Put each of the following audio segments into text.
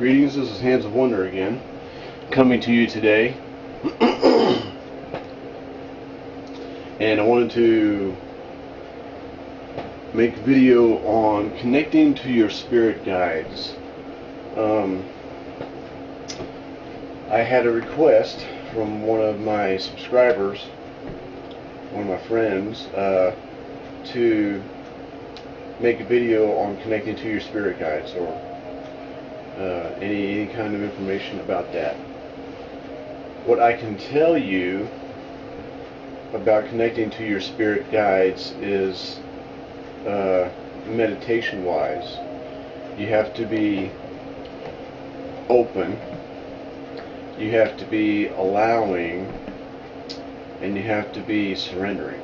Greetings, this is Hands of Wonder again, coming to you today. And I wanted to make a video on connecting to your spirit guides. I had a request from one of my subscribers, one of my friends, to make a video on connecting to your spirit guides, or any kind of information about that. What I can tell you about connecting to your spirit guides is, meditation wise, you have to be open, you have to be allowing, and you have to be surrendering.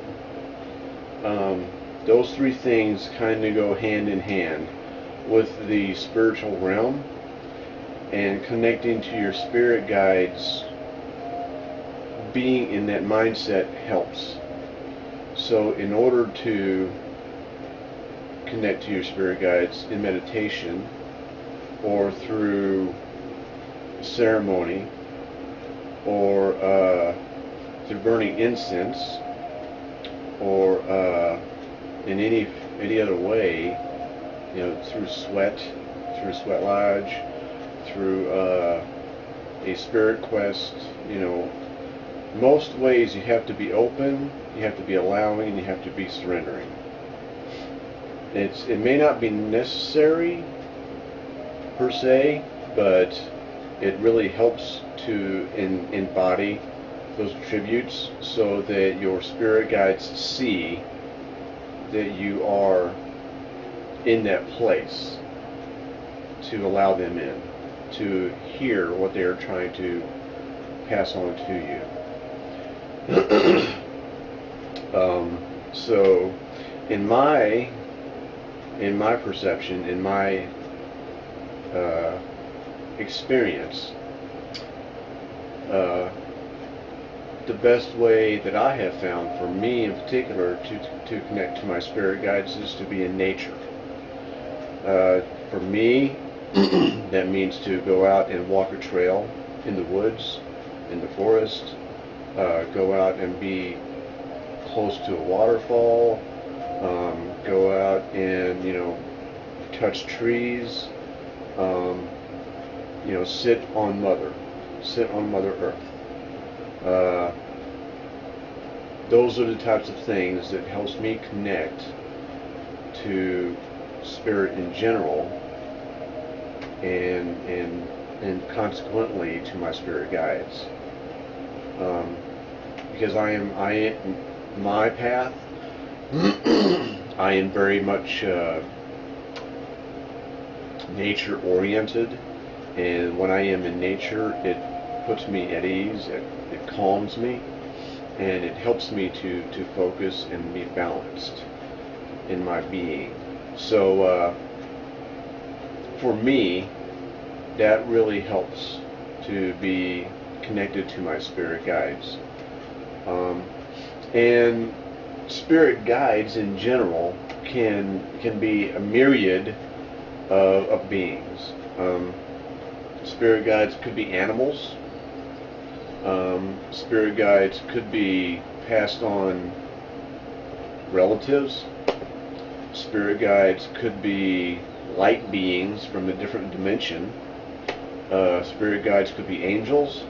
Those three things kind of go hand in hand with the spiritual realm, and connecting to your spirit guides, being in that mindset helps. So in order to connect to your spirit guides in meditation, or through ceremony, or through burning incense, or in any other way, through sweat lodge, through a spirit quest, most ways you have to be open, you have to be allowing, and you have to be surrendering. It may not be necessary per se, but it really helps to embody those attributes, so that your spirit guides see that you are in that place, to allow them in, to hear what they are trying to pass on to you. So in my perception, in my experience, the best way that I have found, for me in particular, to connect to my spirit guides is to be in nature. For me, that means to go out and walk a trail in the woods, in the forest, go out and be close to a waterfall, go out and touch trees, sit on Mother Earth. Those are the types of things that helps me connect to spirit in general, and consequently to my spirit guides. Because my path, I am very much nature oriented, and when I am in nature, it puts me at ease, it calms me, and it helps me to focus and be balanced in my being. So for me, that really helps to be connected to my spirit guides. And spirit guides in general can be a myriad of beings. Spirit guides could be animals. Spirit guides could be passed on relatives. Spirit guides could be light beings from a different dimension. Spirit guides could be angels.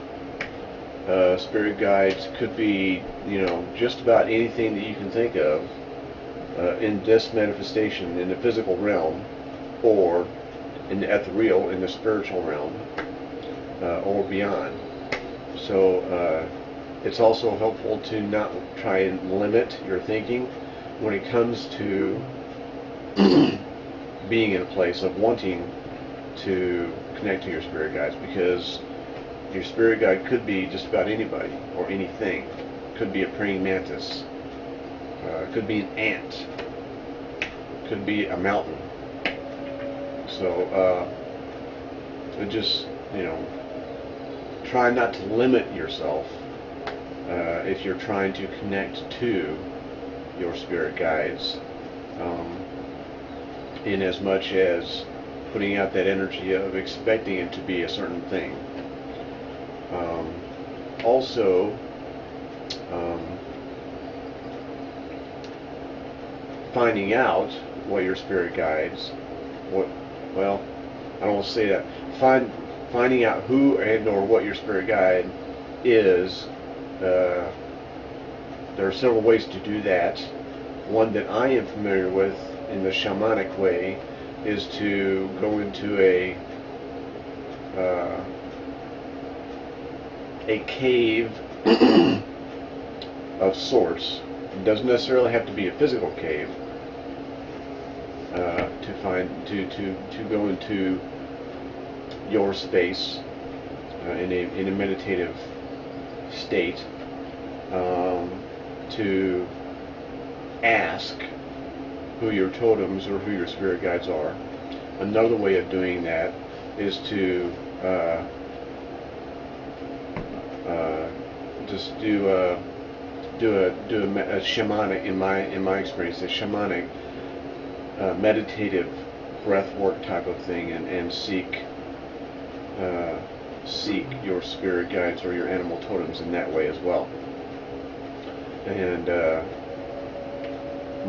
Spirit guides could be, just about anything that you can think of in this manifestation, in the physical realm, or in the ethereal, in the spiritual realm, or beyond. So it's also helpful to not try and limit your thinking when it comes to being in a place of wanting to connect to your spirit guides, because your spirit guide could be just about anybody or anything. Could be a praying mantis, could be an ant, could be a mountain. So just try not to limit yourself if you're trying to connect to your spirit guides, in as much as putting out that energy of expecting it to be a certain thing. Also, finding out what your spirit guides, well, I don't want to say that. Finding out who and or what your spirit guide is. There are several ways to do that. One that I am familiar with in the shamanic way is to go into a cave of sorts. It doesn't necessarily have to be a physical cave. To go into your space in a meditative state, to ask who your totems or who your spirit guides are. Another way of doing that is to just do a shamanic, in my experience, a shamanic meditative breath work type of thing, and seek your spirit guides or your animal totems in that way as well. And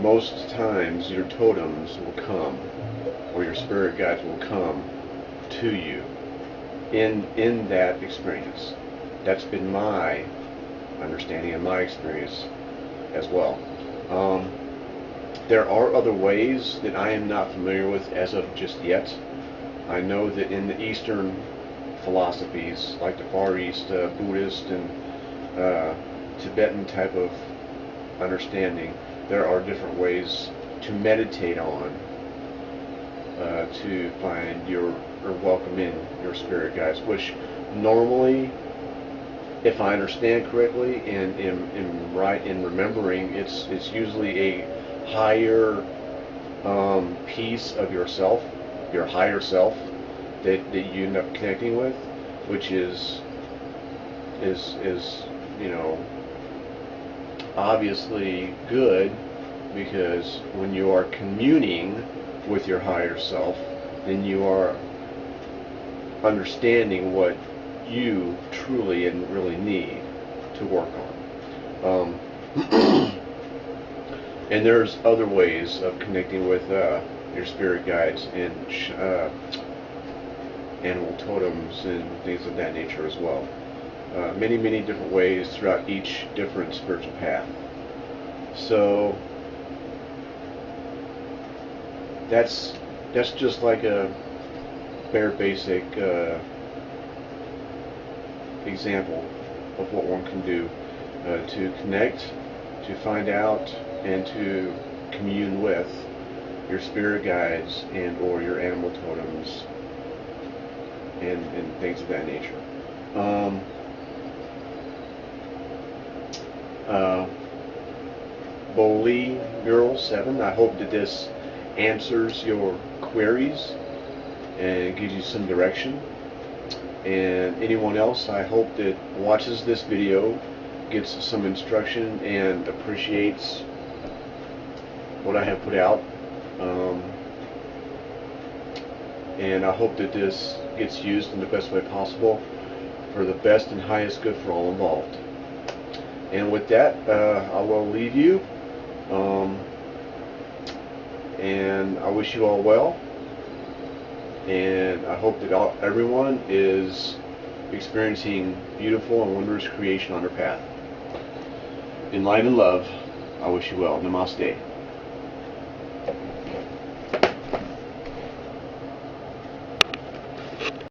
most times your totems will come, or your spirit guides will come to you in that experience. That's been my understanding and my experience as well. There are other ways that I am not familiar with as of just yet. I know that in the Eastern philosophies, like the Far East, Buddhist and Tibetan type of understanding, there are different ways to meditate on to find or welcome in your spirit guides, which normally, if I understand correctly and am right in remembering, it's usually a higher piece of yourself, your higher self, that you end up connecting with, which is obviously good, because when you are communing with your higher self, then you are understanding what you truly and really need to work on. And there's other ways of connecting with your spirit guides and animal totems and things of that nature as well. Many different ways throughout each different spiritual path. So that's just like a bare basic example of what one can do to connect, to find out, and to commune with your spirit guides and or your animal totems and things of that nature. Boli Mural 7, I hope that this answers your queries and gives you some direction. And anyone else, I hope that watches this video gets some instruction and appreciates what I have put out. And I hope that this gets used in the best way possible for the best and highest good for all involved. And with that, I will leave you. And I wish you all well. And I hope that everyone is experiencing beautiful and wondrous creation on their path. In light and love, I wish you well. Namaste.